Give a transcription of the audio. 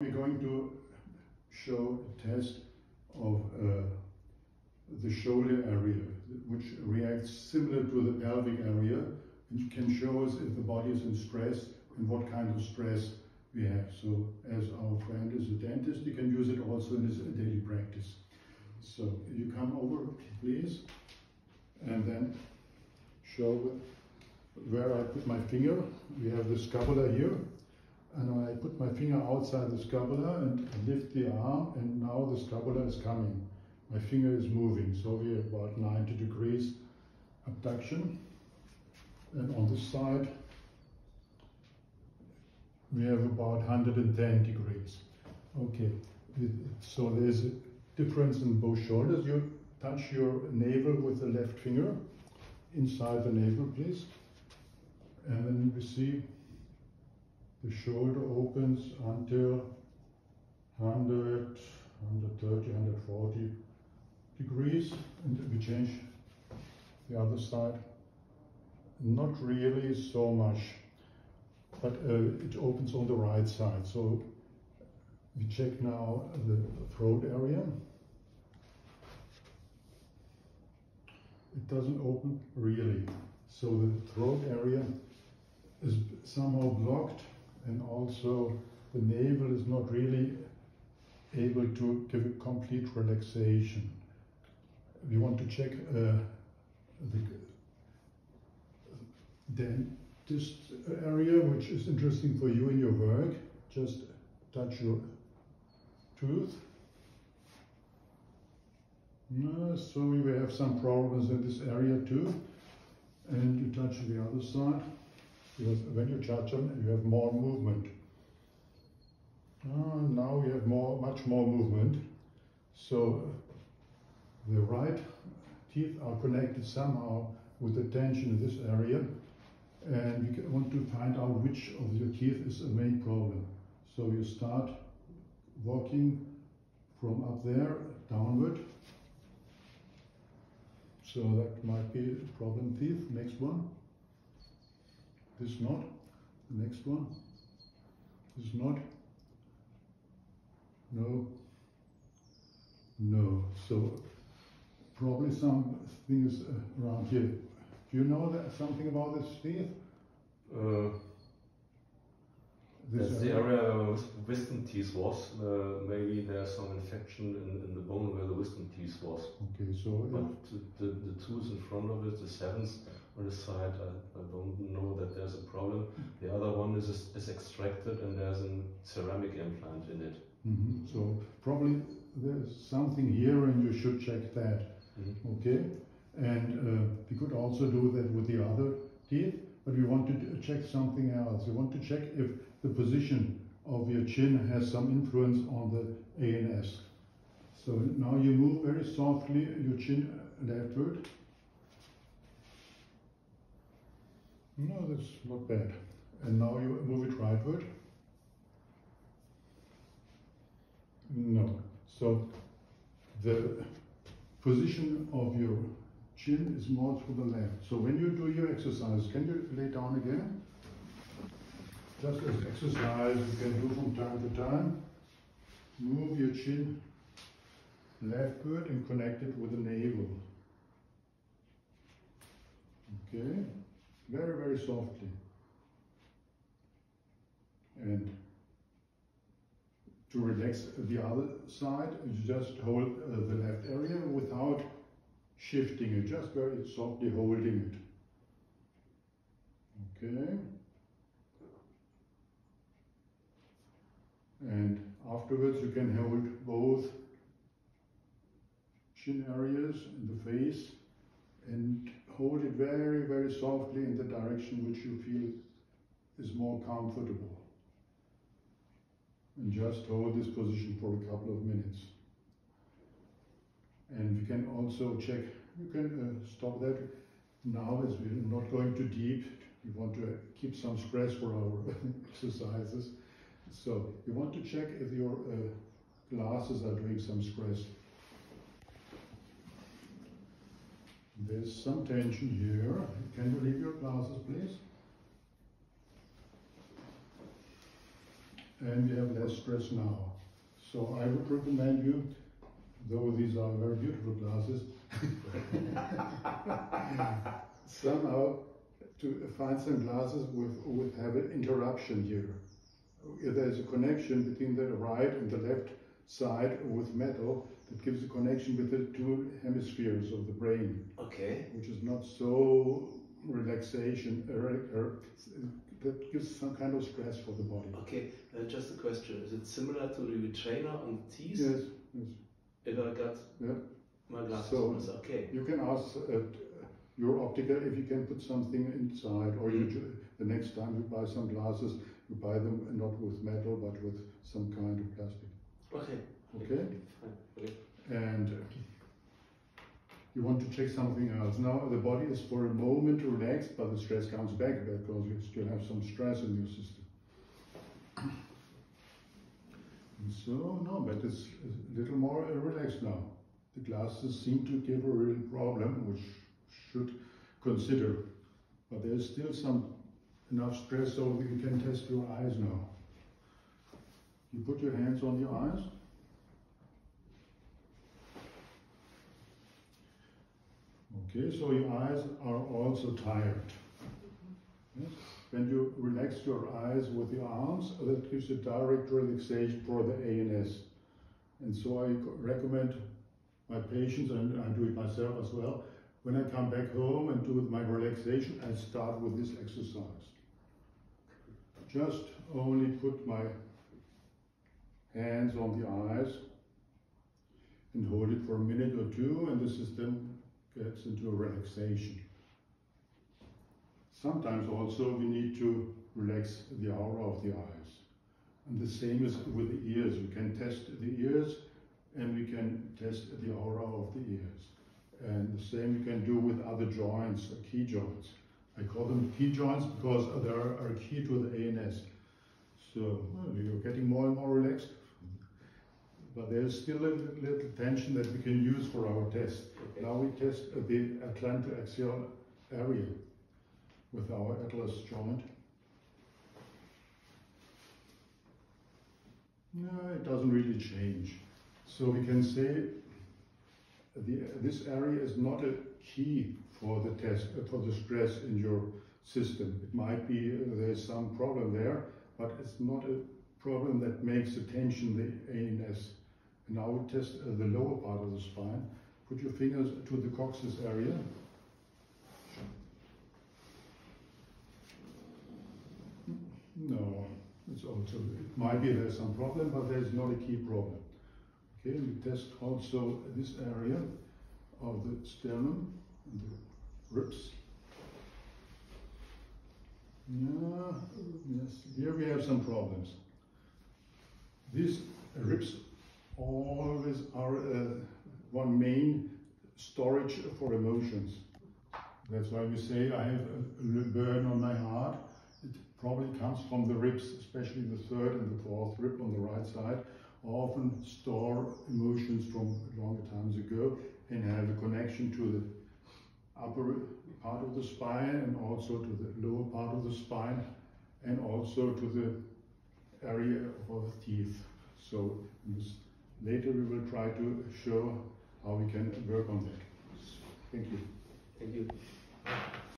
We're going to show a test of the shoulder area, which reacts similar to the pelvic area, and can show us if the body is in stress and what kind of stress we have. So as our friend is a dentist, he can use it also in his daily practice. So you come over, please, and then show where I put my finger. We have the scapula here. And when I put my finger outside the scapula and lift the arm, and now the scapula is coming. My finger is moving, so we have about 90 degrees abduction. And on this side, we have about 110 degrees. Okay, so there's a difference in both shoulders. You touch your navel with the left finger, inside the navel, please. And then we see the shoulder opens until 100, 130, 140 degrees, and we change the other side. Not really so much, but it opens on the right side. So we check now the throat area. It doesn't open really. So the throat area is somehow blocked, and also the navel is not really able to give a complete relaxation. We want to check the dentist area, which is interesting for you in your work. Just touch your tooth. So we have some problems in this area too. And you touch the other side, because when you touch them, you have more movement. Now we have much more movement. So the right teeth are connected somehow with the tension in this area, and we want to find out which of your teeth is the main problem. So you start walking from up there downward. So that might be a problem teeth. Next one. This not. The next one. This not. No. No. So probably something is around here. Do you know something about this teeth? That's the area where wisdom teeth was. Maybe there's some infection in the bone where the wisdom teeth was. Okay, so but the tooth in front of it, the seventh on the side, I don't know that there's a problem. The other one is extracted, and there's a ceramic implant in it. So probably there's something here, and you should check that. Okay, and we could also do that with the other teeth, but we want to check something else. We want to check if the position of your chin has some influence on the ANS. So now you move very softly your chin leftward. No, that's not bad. And now you move it rightward. No. So the position of your chin is more to the left. So when you do your exercise, can you lay down again? Just as exercise you can do from time to time. Move your chin leftward and connect it with the navel. Okay, very, very softly. And to relax the other side, you just hold the left area without shifting it, just very softly holding it. Okay. And afterwards you can hold both chin areas in the face and hold it very, very softly in the direction which you feel is more comfortable. And just hold this position for a couple of minutes. And we can also check, you can stop that now as we're not going too deep. We want to keep some stress for our exercises. So you want to check if your glasses are doing some stress. There's some tension here. Can you leave your glasses, please? and we have less stress now. So I would recommend you, though these are very beautiful glasses, somehow to find some glasses with have an interruption here. If there's a connection between the right and the left side with metal, that gives a connection with the two hemispheres of the brain. Okay. Which is not so relaxation, that gives some kind of stress for the body. Okay, just a question. Is it similar to the retainer on the teeth? Yes, yes. If I got my glasses on, So okay. you can ask your optical if you can put something inside, or the next time you buy some glasses, you buy them not with metal but with some kind of plastic. Okay. Okay? Fine. Okay. And you want to check something else. Now the body is for a moment relaxed, but the stress comes back because you still have some stress in your system. And so, no, but it's a little more relaxed now. The glasses seem to give a real problem, which should consider. But there's still enough stress so that you can test your eyes now. You put your hands on your eyes. Okay, so your eyes are also tired. Yes? When you relax your eyes with your arms, that gives a direct relaxation for the ANS. And so I recommend my patients, and I do it myself as well, when I come back home and do my relaxation, I start with this exercise. Just only put my hands on the eyes and hold it for a minute or two, and the system gets into a relaxation. Sometimes also we need to relax the aura of the eyes. And the same is with the ears. We can test the ears and we can test the aura of the ears. And the same we can do with other joints, key joints. I call them key joints because they are key to the ANS. So well, you're getting more and more relaxed. But there's still a little tension that we can use for our test. Okay. Now we test the atlantoaxial area with our atlas joint. No, it doesn't really change. So we can say this area is not a key for the test, for the stress in your system. It might be there's some problem there, but it's not a problem that makes the tension the ANS. And now we test the lower part of the spine. Put your fingers to the coccyx area. No, it's also, it might be there's some problem, but there's not a key problem. Okay, we test also this area of the sternum and the ribs. Yeah, yes, here we have some problems. These ribs always are one main storage for emotions. That's why we say I have a burn on my heart. It probably comes from the ribs, especially the third and the fourth rib on the right side. Often store emotions from longer times ago and have a connection to the upper part of the spine and also to the lower part of the spine and also to the area of the teeth. So later we will try to show how we can work on that. Thank you. Thank you.